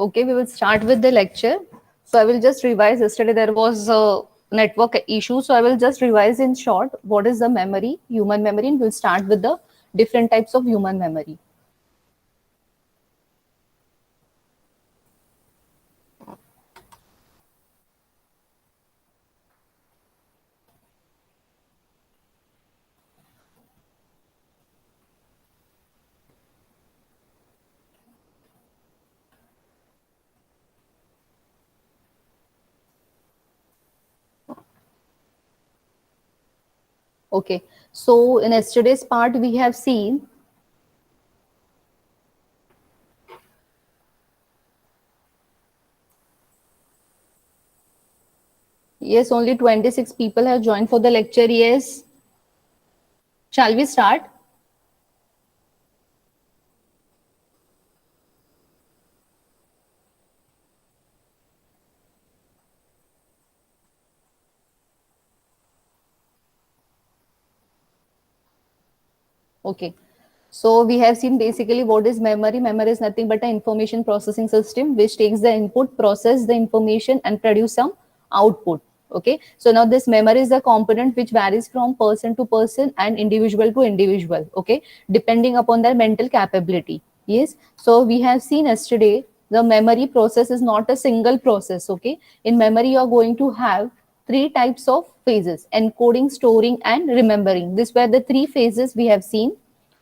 Okay, we will start with the lecture. So I will just revise. Yesterday there was a network issue, so I will just revise in short what is the memory, human memory, and we'll start with the different types of human memory. Okay, so in yesterday's part we have seen, yes, only 26 people have joined for the lecture. Yes, shall we start? Okay. So we have seen basically what is memory. Memory is nothing but an information processing system which takes the input, process the information and produce some output. Okay. So now this memory is a component which varies from person to person and individual to individual. Okay. Depending upon their mental capability. Yes. So we have seen yesterday the memory process is not a single process. Okay. In memory you are going to have three types of phases: encoding, storing and remembering. These were the three phases we have seen.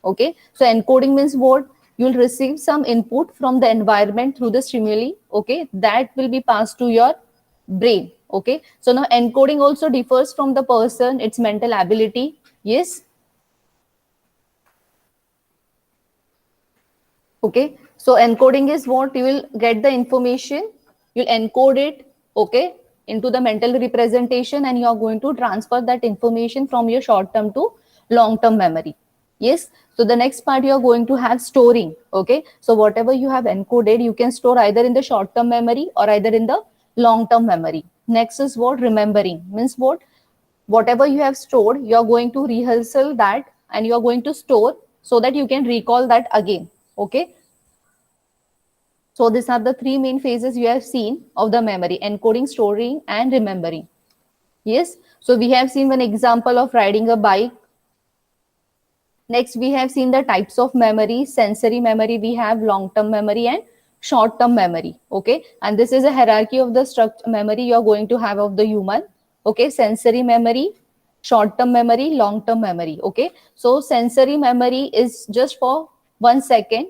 Okay, so encoding means what? You'll receive some input from the environment through the stimuli. Okay, that will be passed to your brain. Okay, so now encoding also differs from the person, its mental ability. Yes. Okay, so encoding is what? You will get the information, you'll encode it, okay, into the mental representation, and you are going to transfer that information from your short term to long term memory. Yes, so the next part you are going to have storing. Okay, so whatever you have encoded, you can store either in the short term memory or either in the long term memory. Next is what? Remembering means what? Whatever you have stored, you are going to rehearsal that and you are going to store so that you can recall that again. Okay, so these are the three main phases you have seen of the memory: encoding, storing, and remembering. Yes. So we have seen one example of riding a bike. Next, we have seen the types of memory: sensory memory, we have long-term memory and short-term memory. Okay. And this is a hierarchy of the structure memory you are going to have of the human. Okay. Sensory memory, short-term memory, long-term memory. Okay. So sensory memory is just for 1 second.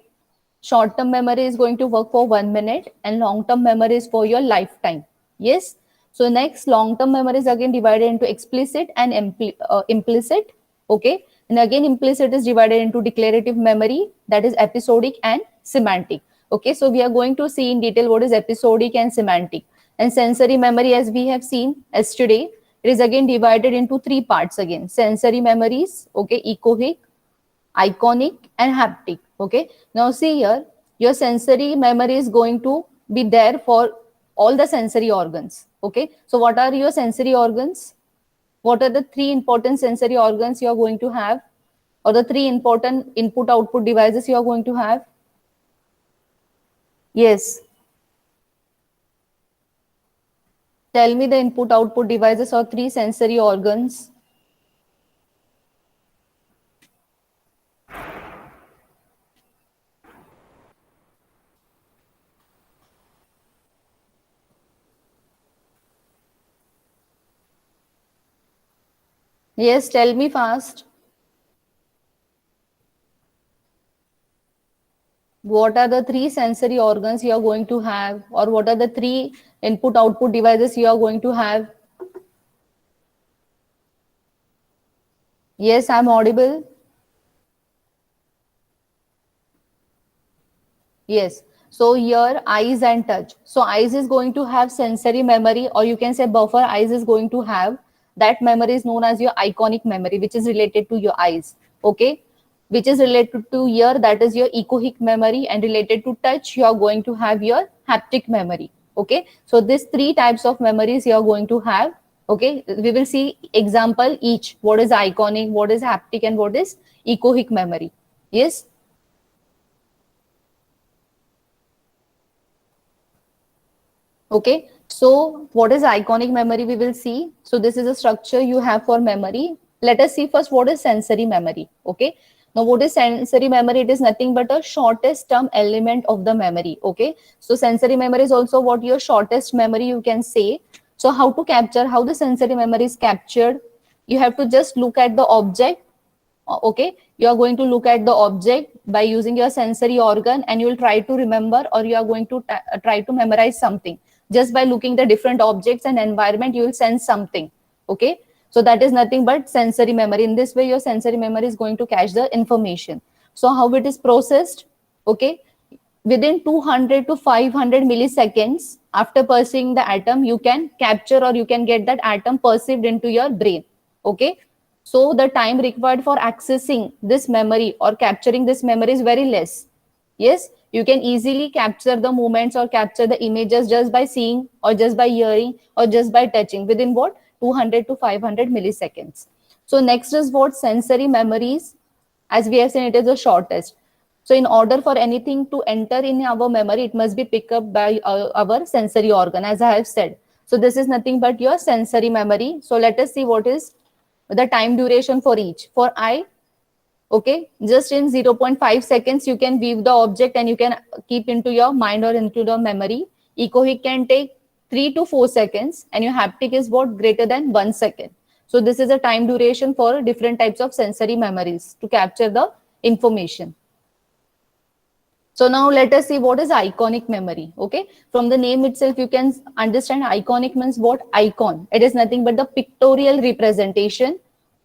Short-term memory is going to work for 1 minute and long-term memory is for your lifetime. Yes. So next, long-term memory is again divided into explicit and implicit. Okay. And again, implicit is divided into declarative memory, that is episodic and semantic. Okay. So we are going to see in detail what is episodic and semantic. And sensory memory, as we have seen yesterday, it is again divided into three parts again: sensory memories, okay, echoic, iconic and haptic. Okay, now see here, your sensory memory is going to be there for all the sensory organs. Okay, so what are your sensory organs? What are the three important sensory organs you are going to have, or the three important input output devices you are going to have? Yes, tell me the input output devices or three sensory organs. Yes, tell me fast. What are the three sensory organs you are going to have, or what are the three input output devices you are going to have? Yes, I'm audible. Yes. So here eyes and touch. So eyes is going to have sensory memory, or you can say buffer. Eyes is going to have that memory is known as your iconic memory, which is related to your eyes. Okay. Which is related to ear, that is your echoic memory, and related to touch, you are going to have your haptic memory. Okay. So these three types of memories you are going to have. Okay. We will see example each. What is iconic, what is haptic, and what is echoic memory. Yes. Okay, so what is iconic memory we will see. So this is a structure you have for memory. Let us see first what is sensory memory. Okay, now what is sensory memory? It is nothing but a shortest term element of the memory. Okay, so sensory memory is also what your shortest memory you can say. So how to capture, how the sensory memory is captured? You have to just look at the object. Okay, you are going to look at the object by using your sensory organ, and you will try to remember, or you are going to try to memorize something just by looking the different objects and environment. You will sense something. Okay, so that is nothing but sensory memory. In this way your sensory memory is going to catch the information. So how it is processed? Okay, within 200 to 500 milliseconds after perceiving the atom, you can capture or you can get that atom perceived into your brain. Okay, so the time required for accessing this memory or capturing this memory is very less. Yes, you can easily capture the moments or capture the images just by seeing or just by hearing or just by touching within what, 200 to 500 milliseconds. So next is what, sensory memories. As we have seen, it is the shortest. So in order for anything to enter in our memory, it must be picked up by our sensory organ, as I have said. So this is nothing but your sensory memory. So let us see what is the time duration for each. For eye, okay, just in 0.5 seconds, you can view the object and you can keep into your mind or into the memory. Echoic can take 3 to 4 seconds, and your haptic is what, greater than 1 second. So this is a time duration for different types of sensory memories to capture the information. So now let us see what is iconic memory. Okay, from the name itself, you can understand iconic means what? Icon. It is nothing but the pictorial representation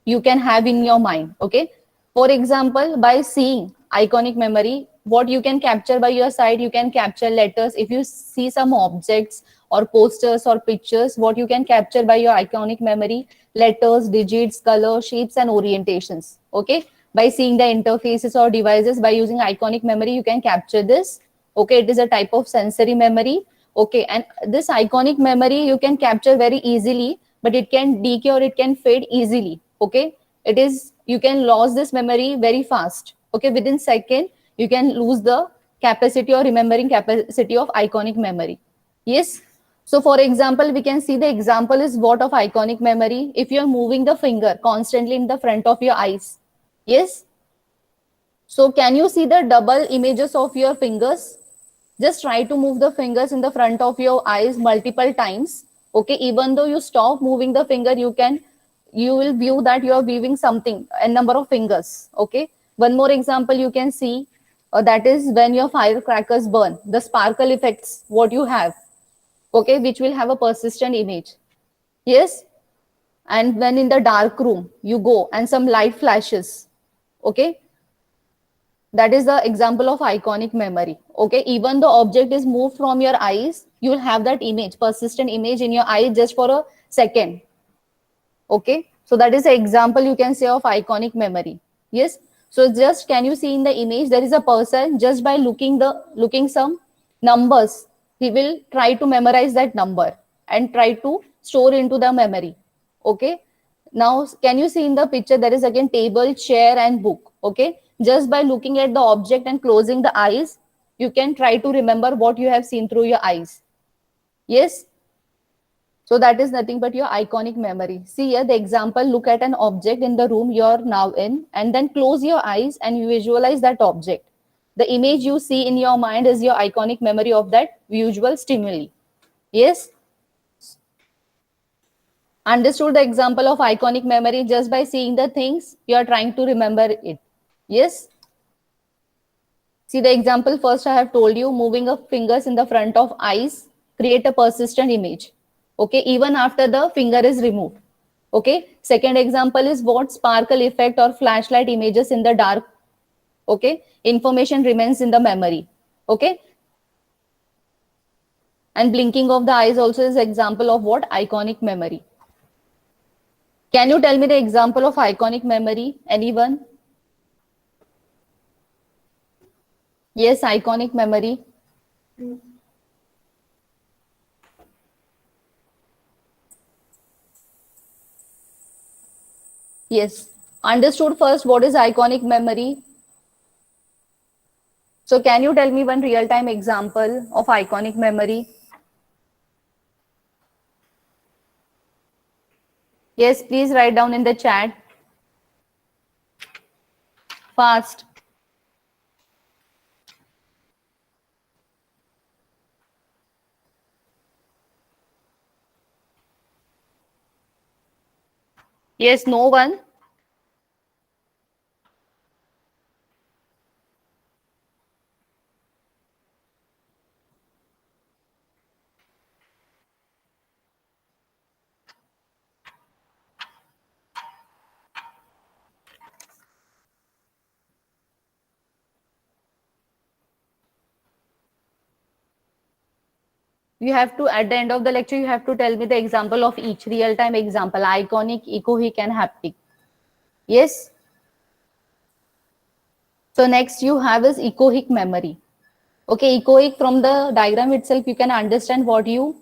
you can have in your mind. Okay, for example, by seeing iconic memory, what you can capture by your side, you can capture letters. If you see some objects or posters or pictures, what you can capture by your iconic memory, letters, digits, color, shapes, and orientations. Okay, by seeing the interfaces or devices, by using iconic memory, you can capture this. Okay, it is a type of sensory memory. Okay, and this iconic memory you can capture very easily, but it can decay or it can fade easily. Okay, it is, you can lose this memory very fast. Okay, within second you can lose the capacity or remembering capacity of iconic memory. Yes, so for example, we can see the example is what of iconic memory. If you are moving the finger constantly in the front of your eyes, yes, so can you see the double images of your fingers? Just try to move the fingers in the front of your eyes multiple times. Okay, even though you stop moving the finger, you will view that you are viewing something, a number of fingers. Okay, one more example you can see, that is when your firecrackers burn, the sparkle effects what you have. Okay, which will have a persistent image. Yes, and when in the dark room you go and some light flashes. Okay, that is the example of iconic memory. Okay, even the object is moved from your eyes, you will have that image, persistent image in your eye just for a second. Okay, so that is an example you can say of iconic memory. Yes, so just can you see in the image, there is a person, just by looking some numbers, he will try to memorize that number and try to store into the memory. Okay, now can you see in the picture, there is again table, chair, and book. Okay, just by looking at the object and closing the eyes, you can try to remember what you have seen through your eyes. Yes, so that is nothing but your iconic memory. See here the example, look at an object in the room you're now in, and then close your eyes and you visualize that object. The image you see in your mind is your iconic memory of that visual stimuli. Yes, understood the example of iconic memory, just by seeing the things you are trying to remember it. Yes, see the example first I have told you, moving of fingers in the front of eyes create a persistent image. Okay, even after the finger is removed. Okay, second example is what, sparkle effect or flashlight images in the dark. Okay, information remains in the memory. Okay, and blinking of the eyes also is example of what, iconic memory. Can you tell me the example of iconic memory, anyone? Yes, iconic memory. Yes, understood first what is iconic memory. So can you tell me one real time example of iconic memory? Yes, please write down in the chat. Fast. Yes, no one. You have to, at the end of the lecture, you have to tell me the example of each real-time example, iconic, echoic, and haptic. Yes. So next you have is echoic memory. Okay, echoic, from the diagram itself, you can understand what you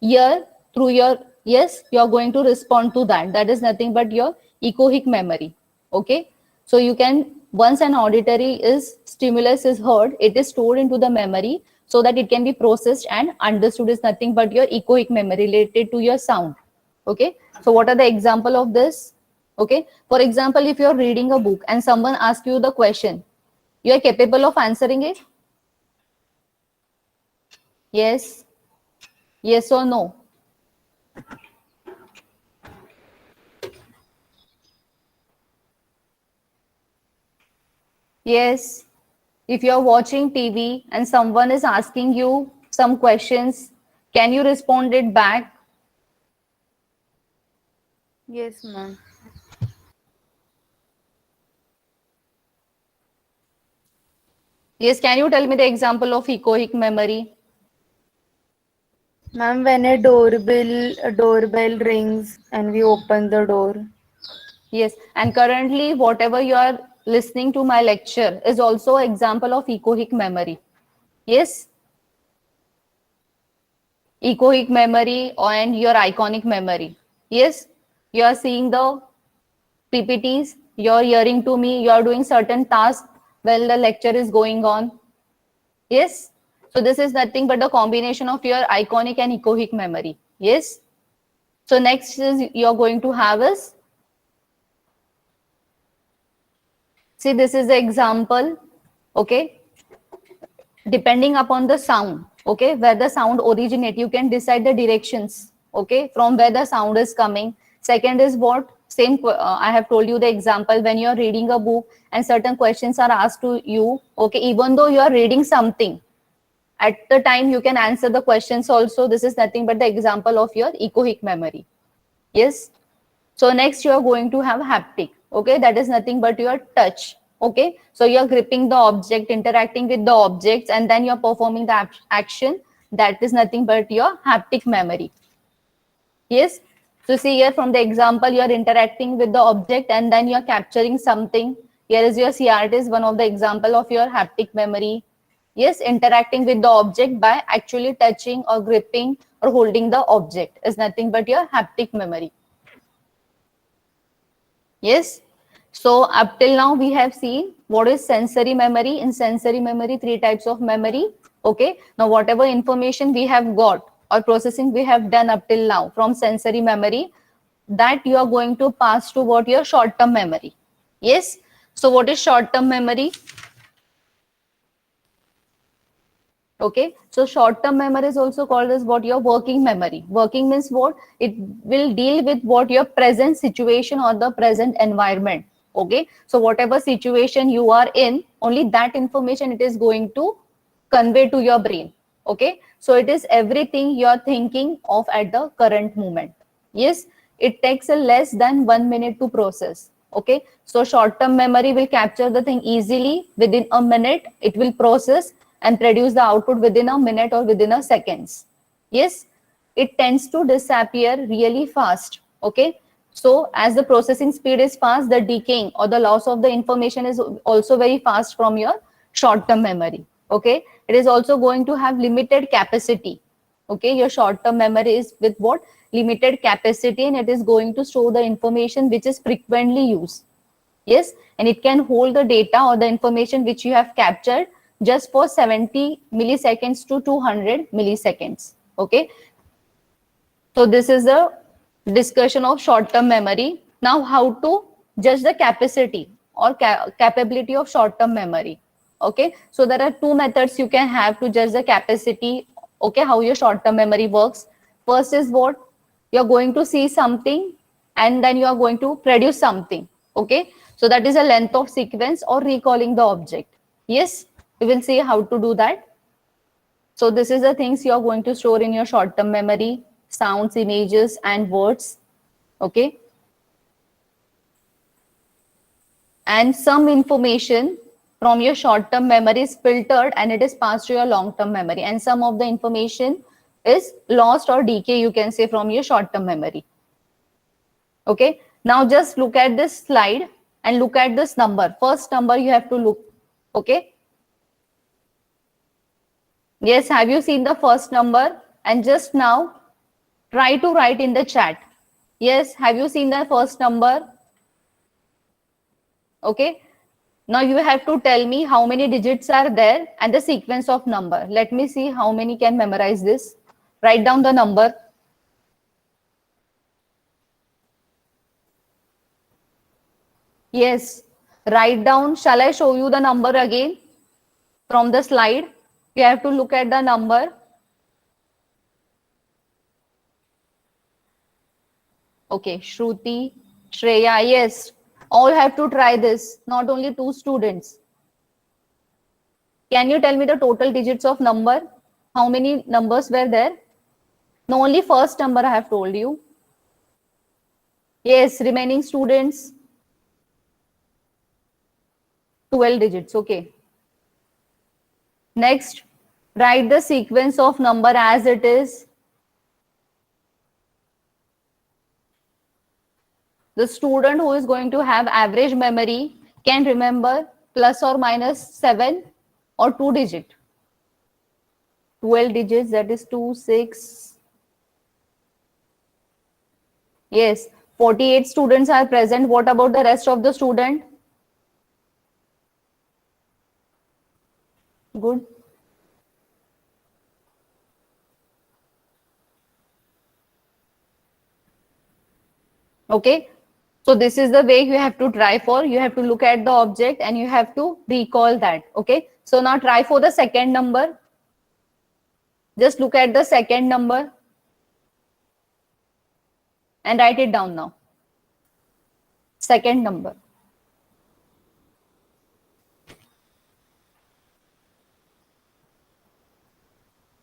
hear through your, yes, you're going to respond to that. That is nothing but your echoic memory. Okay. So you can, once an auditory is stimulus is heard, it is stored into the memory so that it can be processed and understood. Is nothing but your echoic memory related to your sound. Okay. So what are the example of this? Okay. For example, if you're reading a book and someone asks you the question, you are capable of answering it? Yes. Yes or no? Yes. If you're watching TV and someone is asking you some questions, can you respond it back? Yes, ma'am. Yes, can you tell me the example of echoic memory? Ma'am, when a doorbell rings and we open the door. Yes, and currently whatever you are listening to my lecture is also example of echoic memory. Yes, echoic memory and your iconic memory. Yes, you are seeing the PPTs, you're hearing to me, you're doing certain tasks while the lecture is going on. Yes. So this is nothing but the combination of your iconic and echoic memory. Yes. So next is you're going to have is, see, this is the example. Okay. Depending upon the sound, okay, where the sound originate, you can decide the directions, okay, from where the sound is coming. Second is what, same, I have told you the example when you're reading a book and certain questions are asked to you, okay, even though you are reading something, at the time you can answer the questions also. This is nothing but the example of your echoic memory. Yes. So next you are going to have haptic. Okay, that is nothing but your touch. Okay, so you're gripping the object, interacting with the objects, and then you're performing the action. That is nothing but your haptic memory. Yes. So see here from the example, you're interacting with the object and then you're capturing something. Here is your CRT is one of the example of your haptic memory. Yes, interacting with the object by actually touching or gripping or holding the object is nothing but your haptic memory. Yes. So up till now we have seen what is sensory memory. In sensory memory, three types of memory. Okay. Now whatever information we have got or processing we have done up till now from sensory memory, that you are going to pass to what your short-term memory. Yes. So what is short-term memory? Okay, so short-term memory is also called as what your working memory. Working means what? It will deal with what your present situation or the present environment. Okay, so whatever situation you are in, only that information it is going to convey to your brain. Okay, so it is everything you are thinking of at the current moment. Yes, it takes a less than 1 minute to process. Okay, so short-term memory will capture the thing easily within a minute. It will process and produce the output within a minute or within a seconds. Yes, it tends to disappear really fast. Okay, so as the processing speed is fast, the decaying or the loss of the information is also very fast from your short-term memory. Okay, it is also going to have limited capacity. Okay, your short-term memory is with what, limited capacity, and it is going to store the information which is frequently used. Yes, and it can hold the data or the information which you have captured just for 70 milliseconds to 200 milliseconds. Okay, so this is the discussion of short-term memory. Now, how to judge the capacity or capability of short-term memory. Okay, so there are two methods you can have to judge the capacity. Okay, how your short-term memory works. First is what you're going to see something and then you are going to produce something. Okay, so that is a length of sequence or recalling the object. Yes, we will see how to do that. So this is the things you are going to store in your short-term memory: sounds, images, and words. Okay. And some information from your short-term memory is filtered and it is passed to your long-term memory. And some of the information is lost or decay, you can say, from your short-term memory. Okay. Now just look at this slide and look at this number. First number you have to look. Okay. Yes, have you seen the first number? And just now, try to write in the chat. Yes, have you seen the first number? Okay. Now you have to tell me how many digits are there and the sequence of number. Let me see how many can memorize this. Write down the number. Yes, write down. Shall I show you the number again from the slide? You have to look at the number. Okay, Shruti, Shreya, yes, all have to try this, not only two students. Can you tell me the total digits of number? How many numbers were there? No, only first number I have told you. Yes, remaining students, 12 digits, okay. Next, write the sequence of number as it is. The student who is going to have average memory can remember plus or minus 7 or 2 digit. 12 digits, that is 2, 6. Yes, 48 students are present. What about the rest of the student? Good. Okay. So this is the way you have to try for. You have to look at the object and you have to recall that. Okay. So now try for the second number. Just look at the second number and write it down now. Second number.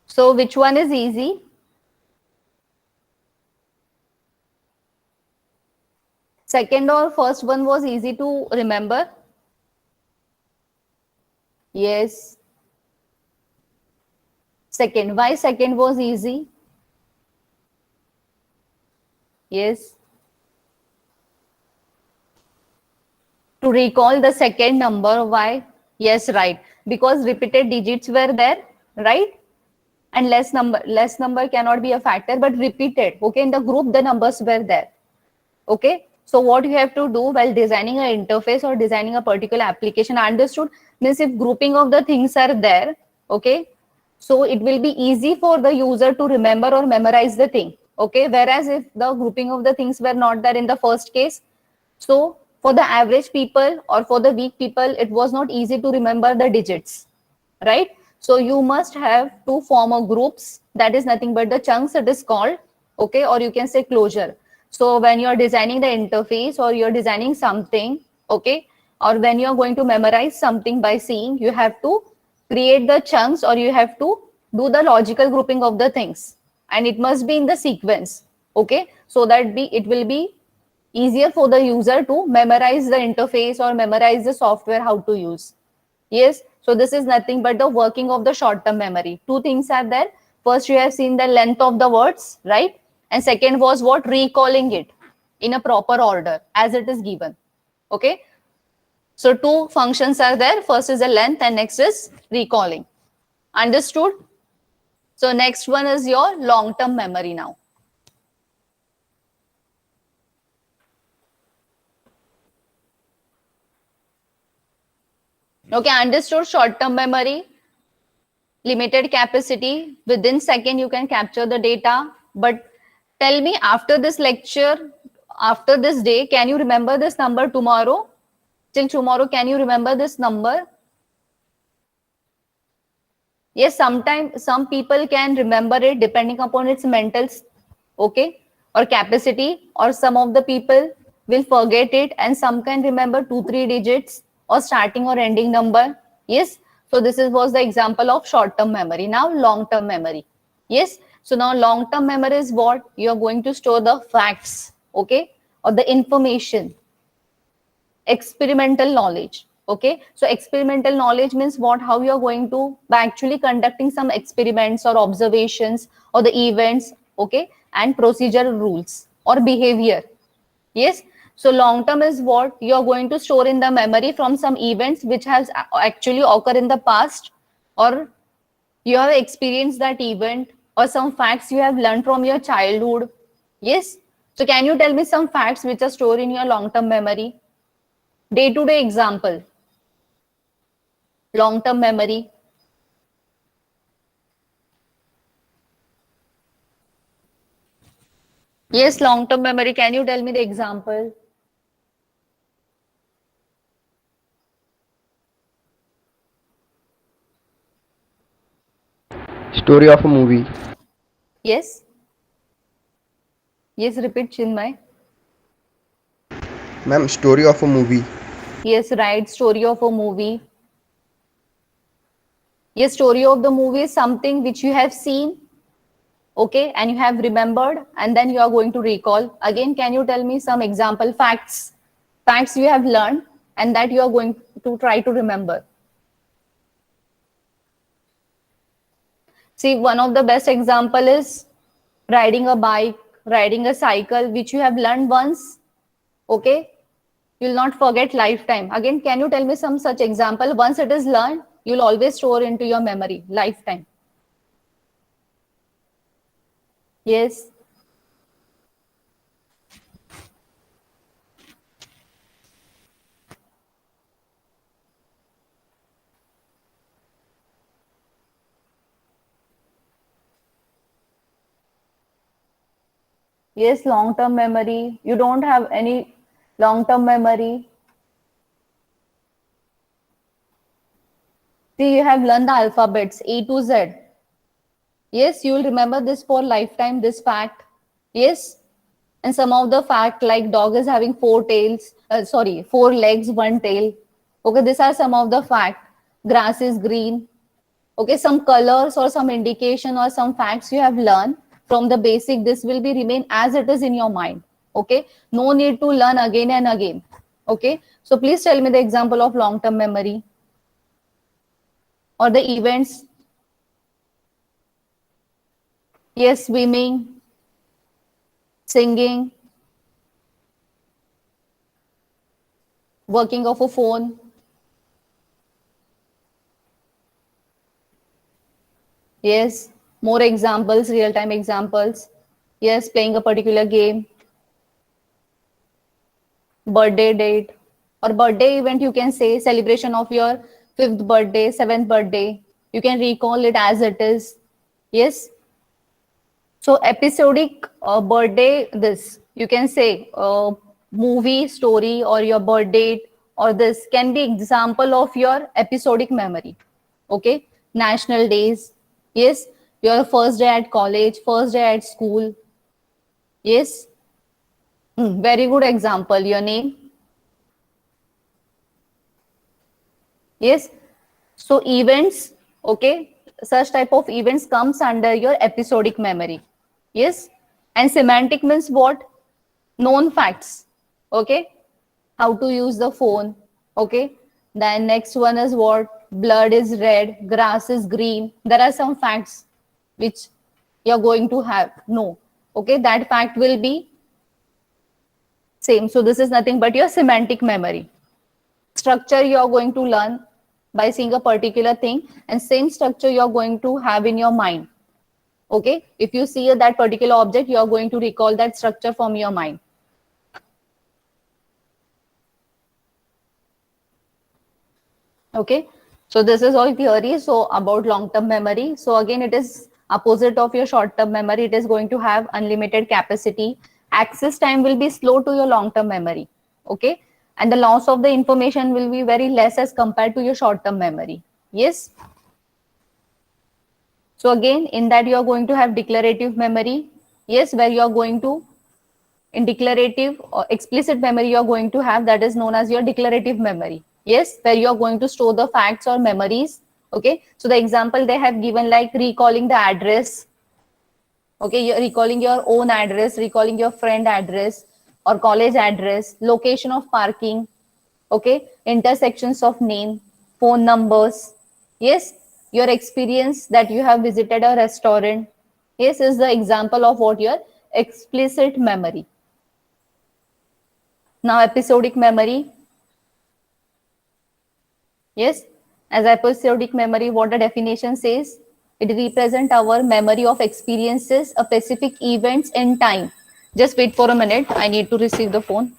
So which one is easy? Second or first one was easy to remember? Yes. Second. Why second was easy? Yes. To recall the second number, why? Yes, right. Because repeated digits were there, right? And less number cannot be a factor, but repeated. Okay, in the group, the numbers were there. Okay. So what you have to do while designing an interface or designing a particular application, understood, means if grouping of the things are there, okay, so it will be easy for the user to remember or memorize the thing. Okay. Whereas if the grouping of the things were not there in the first case, so for the average people or for the weak people, it was not easy to remember the digits, right? So you must have to form a groups, that is nothing but the chunks it is called, okay, or you can say closure. So when you're designing the interface or you're designing something, okay, or when you're going to memorize something by seeing, you have to create the chunks or you have to do the logical grouping of the things, and it must be in the sequence, okay, so that it will be easier for the user to memorize the interface or memorize the software how to use. Yes, so this is nothing but the working of the short-term memory. Two things are there. First, you have seen the length of the words, right? And second was what? Recalling it in a proper order as it is given. Okay. So two functions are there. First is the length and next is recalling. Understood? So next one is your long-term memory now. Okay, understood. Short-term memory, limited capacity. Within second, you can capture the data, but Tell me, after this lecture, after this day, can you remember this number tomorrow? Till tomorrow, can you remember this number? Yes, sometimes some people can remember it depending upon its mental, okay, or capacity, or some of the people will forget it, and some can remember 2 3 digits or starting or ending number. Yes, so this was the example of short term memory. Now long term memory. Yes, so now long term memory is what you are going to store the facts, okay, or the information. Experimental knowledge. Okay, so experimental knowledge means what? How you are going to, by actually conducting some experiments or observations or the events, okay, and procedural rules or behavior. Yes, so long term is what you are going to store in the memory from some events which has actually occurred in the past, or you have experienced that event, or some facts you have learned from your childhood. Yes, so can you tell me some facts which are stored in your long term memory? Day to day example, long term memory. Yes, long term memory. Can you tell me the example? Story of a movie. Yes. Yes, repeat, Chinmay. Ma'am, story of a movie. Yes, right. Story of a movie. Yes, story of the movie is something which you have seen, okay, and you have remembered, and then you are going to recall. Again, can you tell me some example facts? Facts you have learned and that you are going to try to remember. See, one of the best example is riding a bike, riding a cycle, which you have learned once, okay, you'll not forget lifetime. Again, can you tell me some such example? Once it is learned, you'll always store into your memory lifetime. Yes. Yes, long term memory. You don't have any long term memory. See, you have learned the alphabets A to Z. Yes, you will remember this for lifetime, this fact. Yes. And some of the fact like dog is having four tails, sorry, four legs, one tail. Okay, these are some of the fact. Grass is green. Okay, some colors or some indication or some facts you have learned from the basic, this will be remain as it is in your mind. Okay, no need to learn again and again. Okay, so please tell me the example of long term memory or the events. Yes, swimming, singing, working of a phone. Yes, more examples, real time examples. Yes, playing a particular game, birthday date, or birthday event, you can say celebration of your fifth birthday, seventh birthday. You can recall it as it is. Yes. So episodic birthday, this you can say movie story or your birth date or this can be example of your episodic memory. Okay. National days. Yes. Your first day at college, first day at school. Yes. Very good example. Your name. Yes. So events, okay, such type of events comes under your episodic memory. Yes. And semantic means what? Known facts. Okay. How to use the phone. Okay. Then next one is what? Blood is red, grass is green. There are some facts which you're going to have. No. Okay. That fact will be same. So this is nothing but your semantic memory. Structure you're going to learn by seeing a particular thing, and same structure you're going to have in your mind. Okay, if you see that particular object, you're going to recall that structure from your mind. Okay, so this is all theory so about long term memory. So again, it is Opposite of your short-term memory, it is going to have unlimited capacity. Access time will be slow to your long-term memory. Okay. And the loss of the information will be very less as compared to your short-term memory. Yes. So again, in that you are going to have declarative memory. Yes, where you are going to, in declarative or explicit memory, you are going to have that is known as your declarative memory. Yes, where you are going to store the facts or memories. Okay. So the example they have given like recalling the address. Okay, you're recalling your own address, recalling your friend address or college address, location of parking, okay, intersections of name, phone numbers. Yes, your experience that you have visited a restaurant. Yes, is the example of what your explicit memory. Now, episodic memory. Yes, as episodic memory, what the definition says, it represents our memory of experiences, a specific events in time. Just wait for a minute. I need to receive the phone.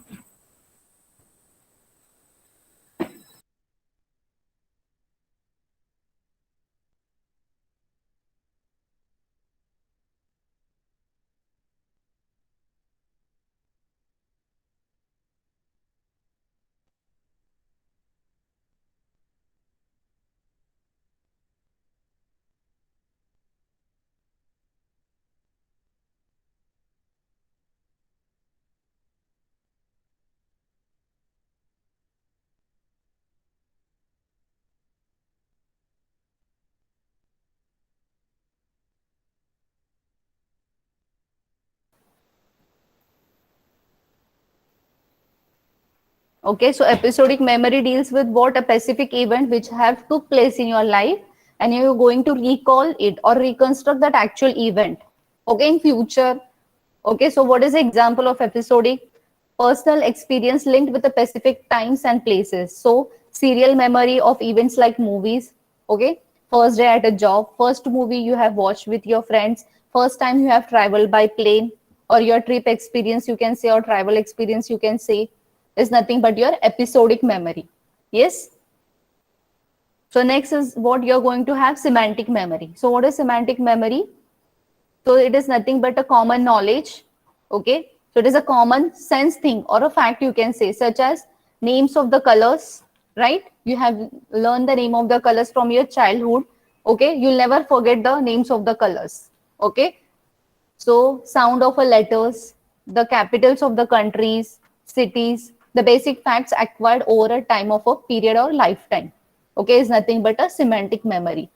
Okay, so episodic memory deals with what a specific event which have took place in your life and you're going to recall it or reconstruct that actual event. Okay, in future. Okay, so what is the example of episodic? Personal experience linked with the specific times and places. So serial memory of events like movies. Okay, first day at a job, first movie you have watched with your friends, first time you have traveled by plane, or your trip experience you can say, or travel experience you can say, is nothing but your episodic memory. Yes. So next is what you're going to have, semantic memory. So what is semantic memory? So it is nothing but a common knowledge. Okay. So it is a common sense thing or a fact you can say, such as names of the colors, right? You have learned the name of the colors from your childhood. Okay. You'll never forget the names of the colors. Okay. So sound of a letters, the capitals of the countries, cities, the basic facts acquired over a time of a period or lifetime. Okay, is nothing but a semantic memory.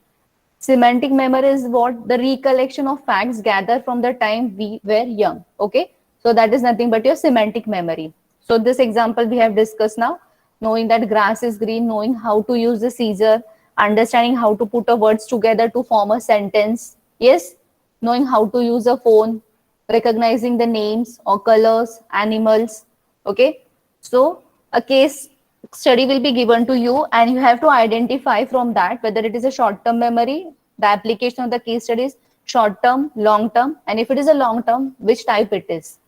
Semantic memory is what the recollection of facts gathered from the time we were young. Okay, so that is nothing but your semantic memory. So this example we have discussed now, knowing that grass is green, knowing how to use the scissor, understanding how to put a words together to form a sentence. Yes, knowing how to use a phone, recognizing the names or colors, animals. Okay, so a case study will be given to you and you have to identify from that whether it is a short term memory, the application of the case study is short term, long term, and if it is a long term, which type it is.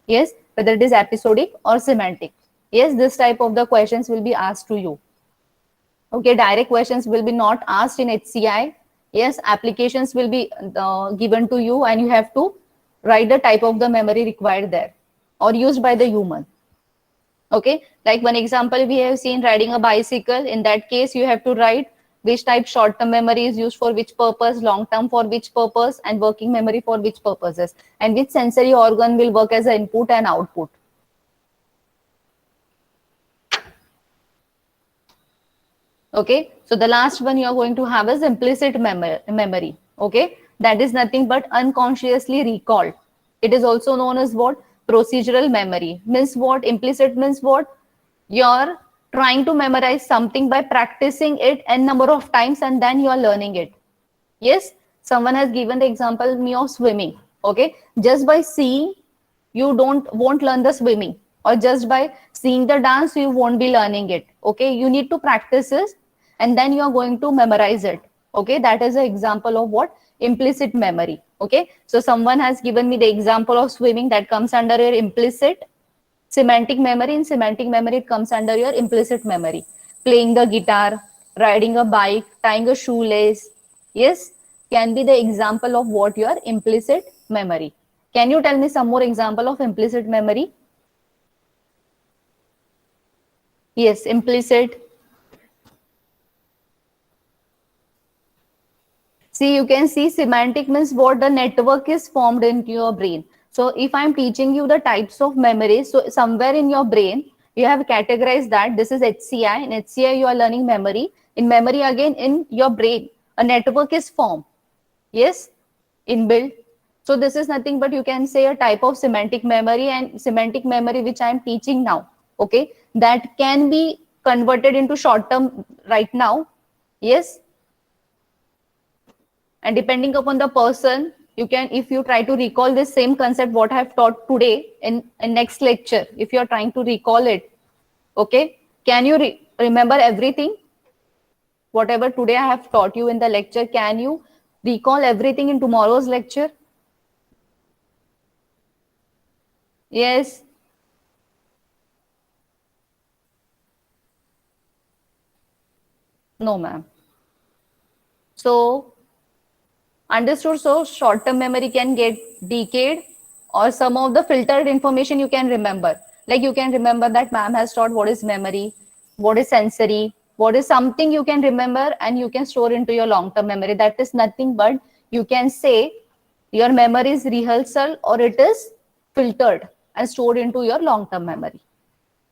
Yes, whether it is episodic or semantic. Yes, this type of the questions will be asked to you. Okay, direct questions will be not asked in HCI. Yes, applications will be given to you and you have to write the type of the memory required there or used by the human. Okay, like one example we have seen riding a bicycle. In that case, you have to write which type short-term memory is used for which purpose, long-term for which purpose, and working memory for which purposes, and which sensory organ will work as an input and output. Okay, so the last one you are going to have is implicit memory. Okay, that is nothing but unconsciously recalled. It is also known as what? Procedural memory. Means what? Implicit means what? You're trying to memorize something by practicing it n number of times and then you are learning it. Yes, someone has given the example me of swimming. Okay, just by seeing, you won't learn the swimming, or just by seeing the dance, you won't be learning it. Okay, you need to practice it and then you are going to memorize it. Okay, that is an example of what? Implicit memory. Okay, so someone has given me the example of swimming that comes under your implicit. Semantic memory, in semantic memory, it comes under your implicit memory. Playing the guitar, riding a bike, tying a shoelace. Yes, can be the example of what your implicit memory. Can you tell me some more example of implicit memory? Yes, implicit. See, you can see semantic means what the network is formed into your brain. So if I'm teaching you the types of memory, so somewhere in your brain, you have categorized that this is HCI. In HCI, you are learning memory. In memory, again, in your brain, a network is formed. Yes, inbuilt. So this is nothing but you can say a type of semantic memory, and semantic memory which I am teaching now. Okay, that can be converted into short term right now. Yes, and depending upon the person, you can, if you try to recall this same concept what I have taught today in next lecture, if you are trying to recall it, okay, can you remember everything whatever today I have taught you in the lecture? Can you recall everything in tomorrow's lecture? Yes. No, ma'am. So understood. So short term memory can get decayed, or some of the filtered information you can remember. Like you can remember that ma'am has taught what is memory, what is sensory, what is something you can remember and you can store into your long term memory. That is nothing but you can say your memory is rehearsal or it is filtered and stored into your long term memory.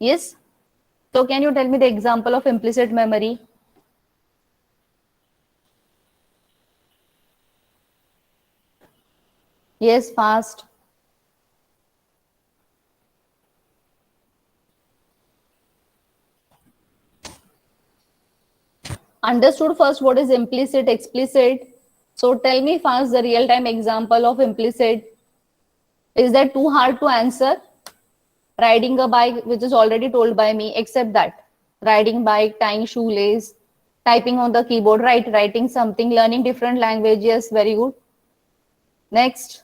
Yes. So can you tell me the example of implicit memory? Yes, fast. Understood first what is implicit, explicit. So tell me fast the real time example of implicit. Is that too hard to answer? Riding a bike, which is already told by me, except that. Riding bike, tying shoelace, typing on the keyboard, right? Writing something, learning different languages, very good. Next.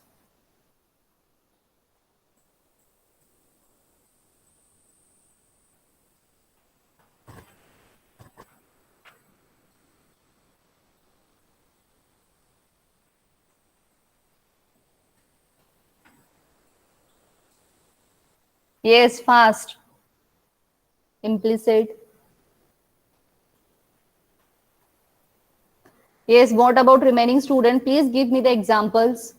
Yes, fast. Implicit. Yes, what about remaining student? Please give me the examples.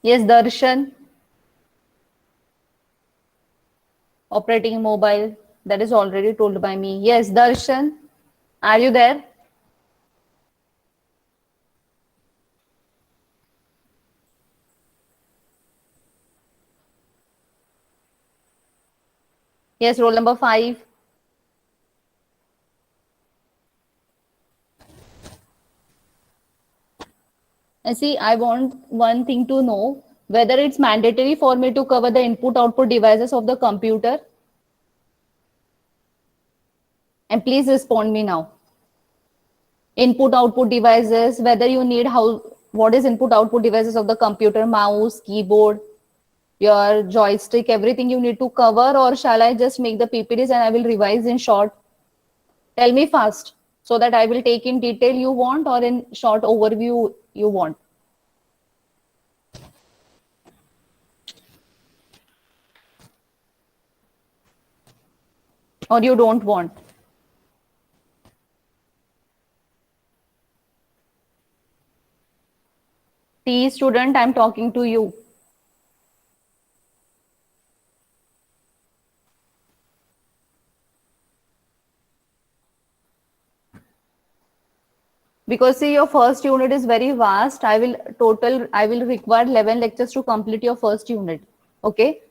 Yes, Darshan, operating mobile. That is already told by me. Yes, Darshan, are you there? Yes, roll number 5. And see, I want one thing to know whether it's mandatory for me to cover the input output devices of the computer. And please respond me now. Input output devices, whether you need how, what is input output devices of the computer, mouse, keyboard, your joystick, everything you need to cover, or shall I just make the PPTs and I will revise in short? Tell me fast so that I will take in detail you want or in short overview you want. Or you don't want. T student, I'm talking to you. Because see, your first unit is very vast. I will require 11 lectures to complete your first unit. Okay.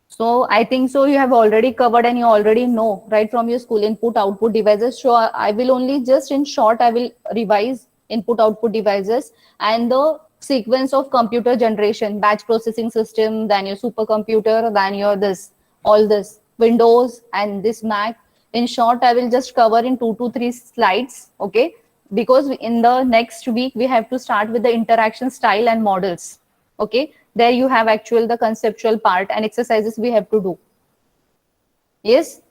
So I think so you have already covered and you already know right from your school input output devices. So I will only just in short, I will revise input output devices and the sequence of computer generation, batch processing system, then your supercomputer, then your this, all this Windows and this Mac. In short, I will just cover in 2 to 3 slides. Okay. because in the next week we have to start with the interaction style and models. Okay, there you have actual the conceptual part and exercises we have to do. Yes.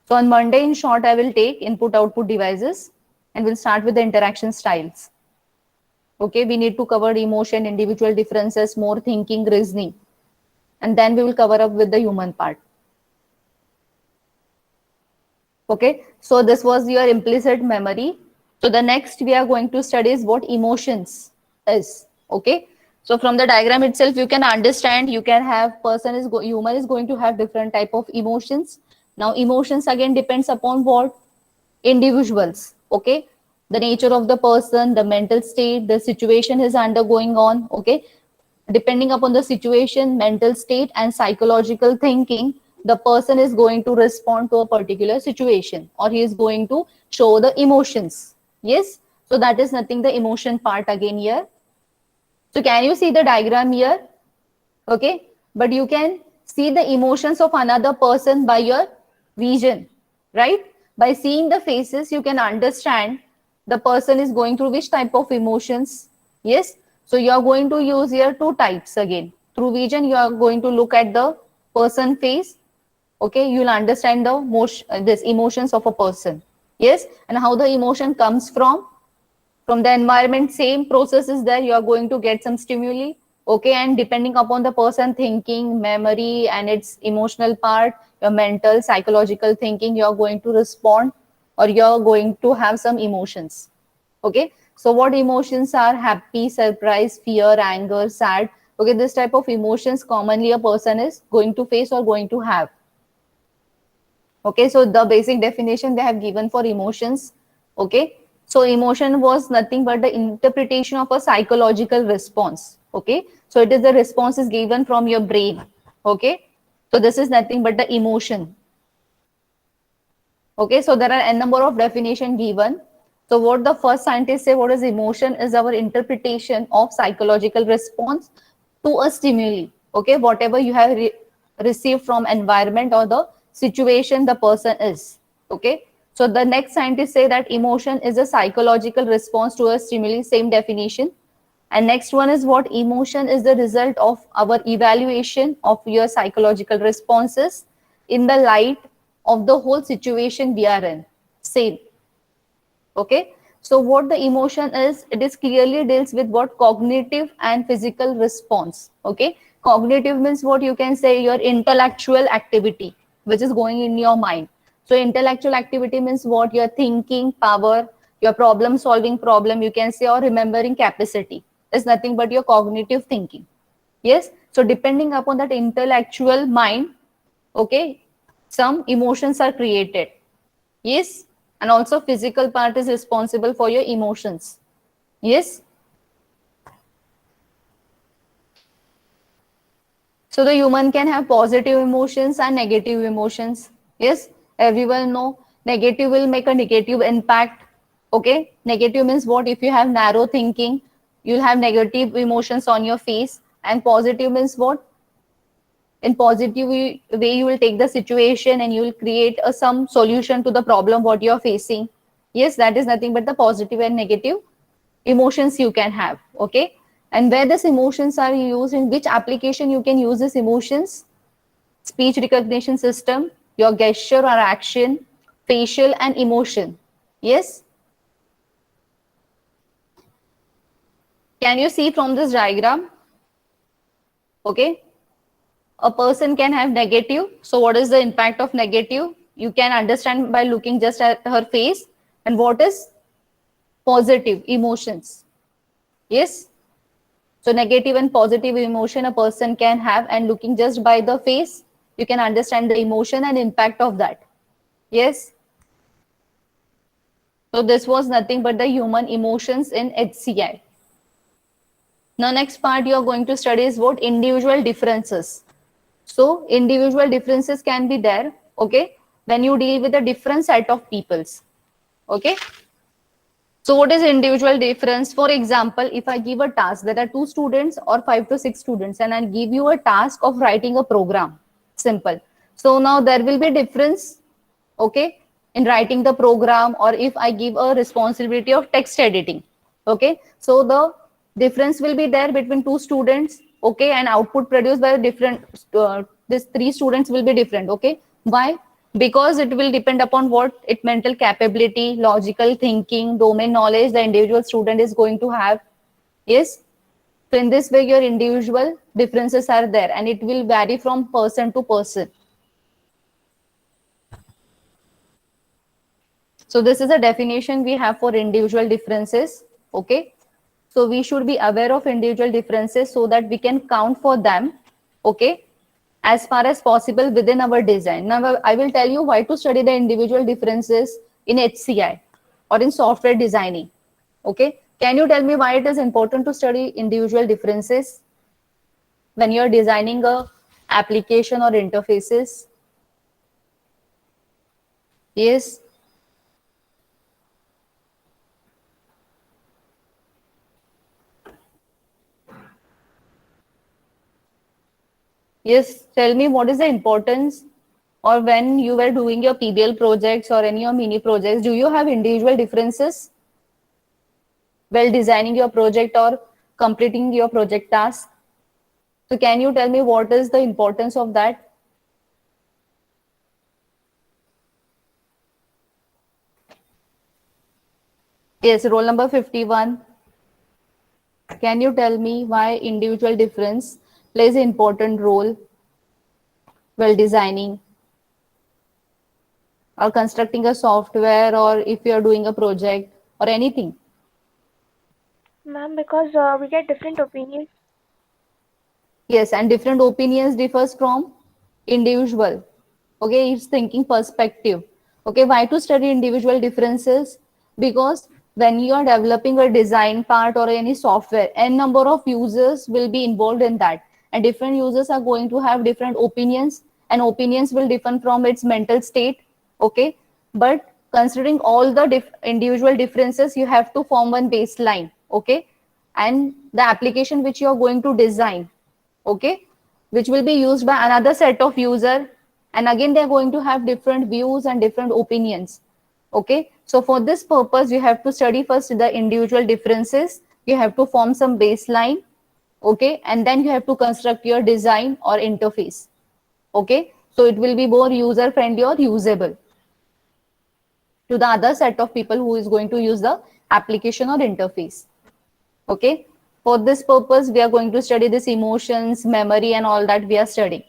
So on Monday, in short, I will take input output devices and we'll start with the interaction styles. Okay, we need to cover emotion, individual differences, more thinking, reasoning, and then we will cover up with the human part. Okay, so this was your implicit memory. So the next we are going to study is what emotions is. Okay, so from the diagram itself, you can understand, you can have human is going to have different type of emotions. Now emotions again depends upon what? Individuals. Okay, the nature of the person, the mental state, the situation is undergoing on. Okay, depending upon the situation, mental state and psychological thinking, the person is going to respond to a particular situation or he is going to show the emotions. Yes, so that is nothing the emotion part again here. So can you see the diagram here? Okay, but you can see the emotions of another person by your vision, right? By seeing the faces, you can understand the person is going through which type of emotions. Yes, so you are going to use here two types again. Through vision, you are going to look at the person face. Okay, you'll understand the this emotions of a person. Yes, and how the emotion comes from the environment. Same process is there, you are going to get some stimuli. Okay, and depending upon the person thinking, memory and its emotional part, your mental psychological thinking, you are going to respond or you are going to have some emotions. Okay, so what emotions are? Happy, surprise, fear, anger, sad. Okay, this type of emotions commonly a person is going to face or going to have. Okay, so the basic definition they have given for emotions. Okay, so emotion was nothing but the interpretation of a psychological response. Okay, so it is the response is given from your brain. Okay, so this is nothing but the emotion. Okay, so there are a number of definition given. So what the first scientists say, what is emotion is our interpretation of psychological response to a stimuli. Okay, whatever you have received from environment or the situation the person is. Okay, so the next scientists say that emotion is a psychological response to a stimuli, same definition. And next one is what? Emotion is the result of our evaluation of your psychological responses in the light of the whole situation we are in. Same. Okay, so what the emotion is, it is clearly deals with what? Cognitive and physical response. Okay, cognitive means what? You can say your intellectual activity which is going in your mind. So intellectual activity means what? Your thinking power, your problem solving problem, you can say, or remembering capacity is nothing but your cognitive thinking. Yes, so depending upon that intellectual mind, okay, some emotions are created. Yes, and also physical part is responsible for your emotions. Yes. So the human can have positive emotions and negative emotions. Yes, everyone know negative will make a negative impact. Okay, negative means what? If you have narrow thinking, you'll have negative emotions on your face. And positive means what? In positive way you will take the situation and you will create some solution to the problem what you are facing. Yes, that is nothing but the positive and negative emotions you can have. Okay, and where these emotions are used, in which application you can use these emotions? Speech recognition system, your gesture or action, facial and emotion. Yes, can you see from this diagram? Okay, a person can have negative. So what is the impact of negative? You can understand by looking just at her face. And what is positive? Emotions. Yes, so negative and positive emotion a person can have, and looking just by the face you can understand the emotion and impact of that. Yes, so this was nothing but the human emotions in HCI. Now next part you are going to study is what? Individual differences. So individual differences can be there, okay, when you deal with a different set of peoples. Okay, so what is individual difference? For example, if I give a task, there are 2 students or 5 to 6 students, and I'll give you a task of writing a program. Simple. So now there will be difference, okay, in writing the program, or if I give a responsibility of text editing. Okay, so the difference will be there between two students. Okay, and output produced by different these three students will be different. Okay, why? Because it will depend upon what it mental capability, logical thinking, domain knowledge the individual student is going to have. Yes, so in this way your individual differences are there, and it will vary from person to person. So this is a definition we have for individual differences. Okay. So we should be aware of individual differences so that we can count for them. Okay. As far as possible within our design. Now I will tell you why to study the individual differences in HCI or in software designing. Okay. Can you tell me why it is important to study individual differences when you're designing a application or interfaces? Yes. Yes, tell me what is the importance, or when you were doing your PBL projects or any your mini projects, do you have individual differences while designing your project or completing your project task? So can you tell me what is the importance of that? Yes, roll number 51. Can you tell me why individual difference plays an important role while designing or constructing a software, or if you are doing a project or anything? Ma'am, because we get different opinions. Yes, and different opinions differs from individual. Okay, it's thinking perspective. Okay, why to study individual differences? Because when you are developing a design part or any software, n number of users will be involved in that, and different users are going to have different opinions, and opinions will differ from its mental state. Okay, but considering all the individual differences, you have to form one baseline. Okay, and the application which you are going to design, okay, which will be used by another set of user, and again they're going to have different views and different opinions. Okay, so for this purpose you have to study first the individual differences, you have to form some baseline. Okay, and then you have to construct your design or interface. Okay, so it will be more user friendly or usable to the other set of people who is going to use the application or interface. Okay, for this purpose we are going to study this emotions, memory, and all that we are studying.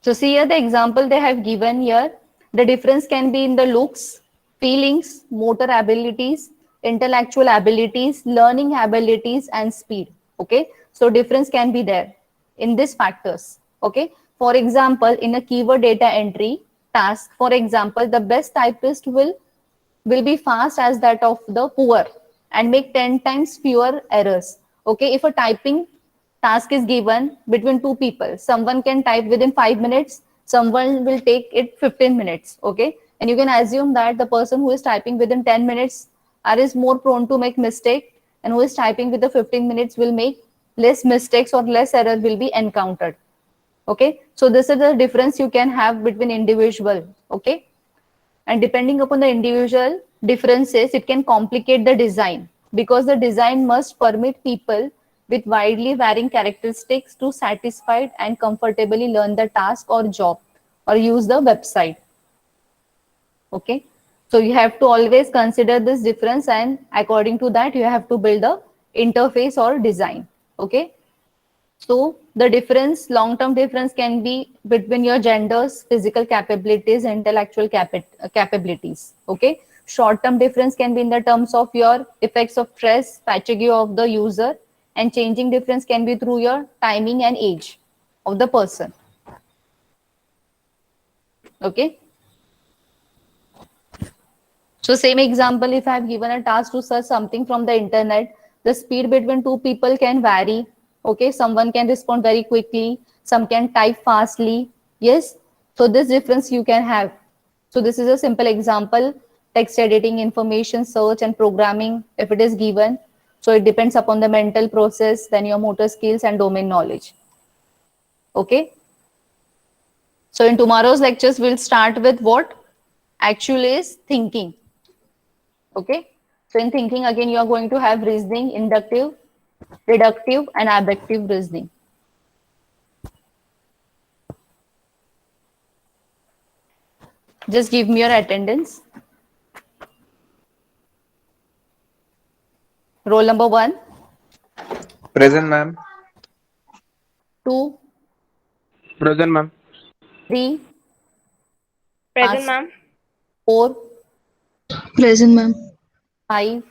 So see here the example they have given here. The difference can be in the looks, feelings, motor abilities, intellectual abilities, learning abilities, and speed. Okay, so difference can be there in these factors. Okay, for example, in a keyword data entry task, for example, the best typist will be fast as that of the poor and make 10 times fewer errors. Okay, if a typing task is given between two people, someone can type within 5 minutes, someone will take it 15 minutes. Okay, and you can assume that the person who is typing within 10 minutes is more prone to make mistake, and who is typing with the 15 minutes will make less mistakes or less error will be encountered. Okay, so this is the difference you can have between individual. Okay, and depending upon the individual differences, it can complicate the design, because the design must permit people with widely varying characteristics to satisfy and comfortably learn the task or job or use the website. Okay, so you have to always consider this difference, and according to that you have to build a interface or design. Okay, so the difference, long-term difference can be between your genders, physical capabilities, intellectual capabilities. Okay. Short-term difference can be in the terms of your effects of stress, fatigue of the user, and changing difference can be through your timing and age of the person. Okay. So same example, if I have given a task to search something from the internet, the speed between two people can vary. Okay, someone can respond very quickly, some can type fastly. Yes, so this difference you can have. So this is a simple example, text editing, information search, and programming, if it is given. So it depends upon the mental process, then your motor skills and domain knowledge. Okay. So in tomorrow's lectures, we'll start with what? Actual is thinking. Okay. So in thinking, again, you are going to have reasoning, inductive, deductive, and abductive reasoning. Just give me your attendance. Roll number 1, Present, ma'am. 2, Present, ma'am. 3, Present, Pass. ma'am. 4, Present, ma'am. 5,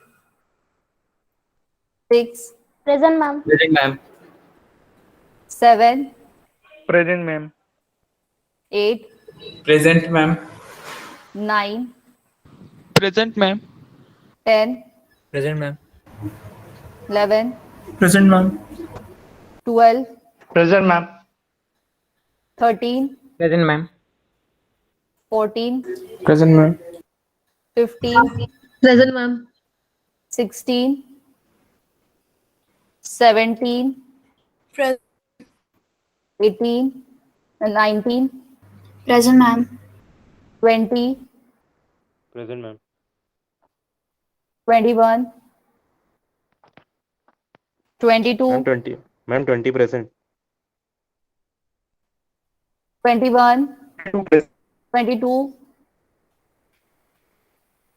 6, Present, ma'am. Present, ma'am. 7, Present, ma'am. 8, Present, ma'am. 9, Present, ma'am. 10, Present, ma'am. 11, Present, ma'am. 12, Present, ma'am. 13, Present, ma'am. 14, Present, ma'am. 15, Present, ma'am. 16, 17, Present. 18, and 19, Present, ma'am. 20, Present, ma'am. 21, 22, Ma'am, 20. Ma'am, 20 present. 21, 2 present. 22,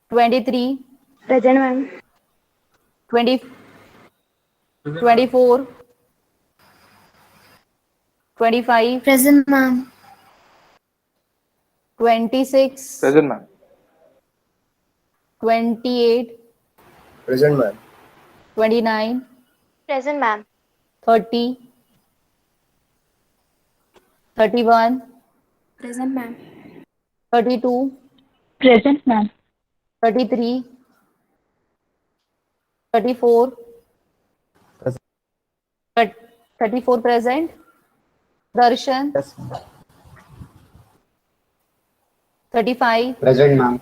23, Present, ma'am. 20, 24, 25, Present, ma'am. 26, Present, ma'am. 28, Present, ma'am. 29, Present, ma'am. 30, 31, Present, ma'am. 32, Present, ma'am. 33, 34, Present. 34 present, Darshan, Yes. 35, Present, ma'am.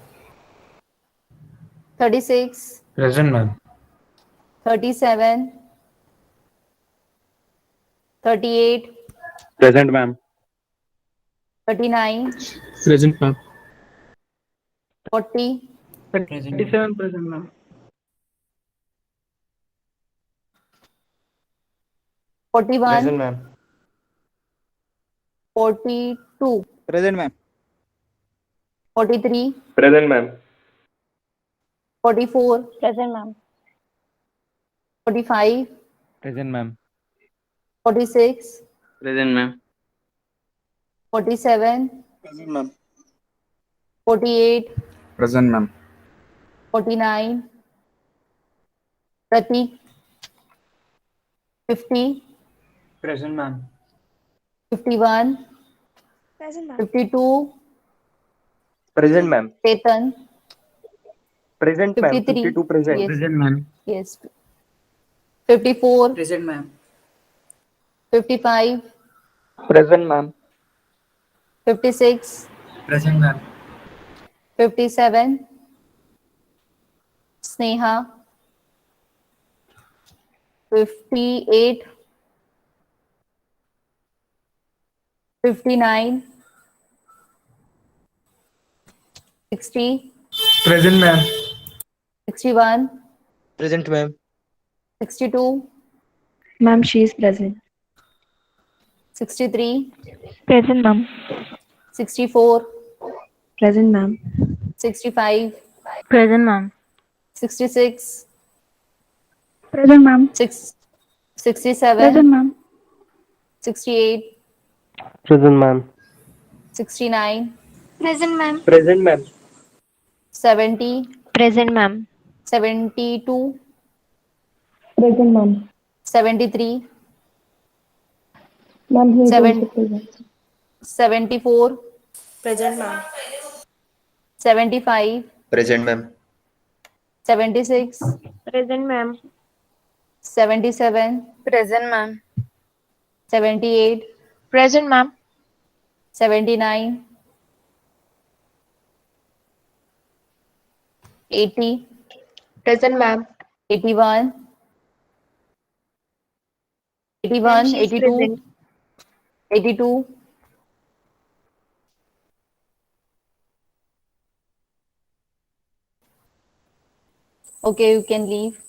36, Present, ma'am. 37, 38, Present, ma'am. 39, Present, ma'am. 40, 37 present, ma'am. 41, Present, ma'am. 42, Present, ma'am. 43, Present, ma'am. 44, Present, ma'am. 45, Present, ma'am. 46, Present, ma'am. 47, Present, ma'am. 48, Present, ma'am. 49, Pratik, 50, Present, ma'am. 51, Present, ma'am. 52, Present, ma'am. Chetan, Present, ma'am. 53, 52 present. yes, Present, ma'am. yes, 54, Present, ma'am. 55, Present, ma'am. 56, Present, ma'am. 57, Sneha, 58, 59, 60, Present, ma'am. 61, Present, ma'am. 62, Ma'am, she is present. 63, Present, ma'am. 64, Present, ma'am. 65, Present, ma'am. 66, Present, ma'am. 67, ma'am. 68, Present, ma'am. 69, Present, ma'am. Present, ma'am. 70, Present, ma'am. 72, Present, ma'am. 73, Ma'am, he is Seven- also present. 74, Present, ma'am. 75, Present, ma'am. 76, Present, ma'am. 77, Present, ma'am. 78, Present, ma'am. 79, 80, Present, ma'am. 81, 81, Ma'am, she is 82, present. 82, Okay, you can leave.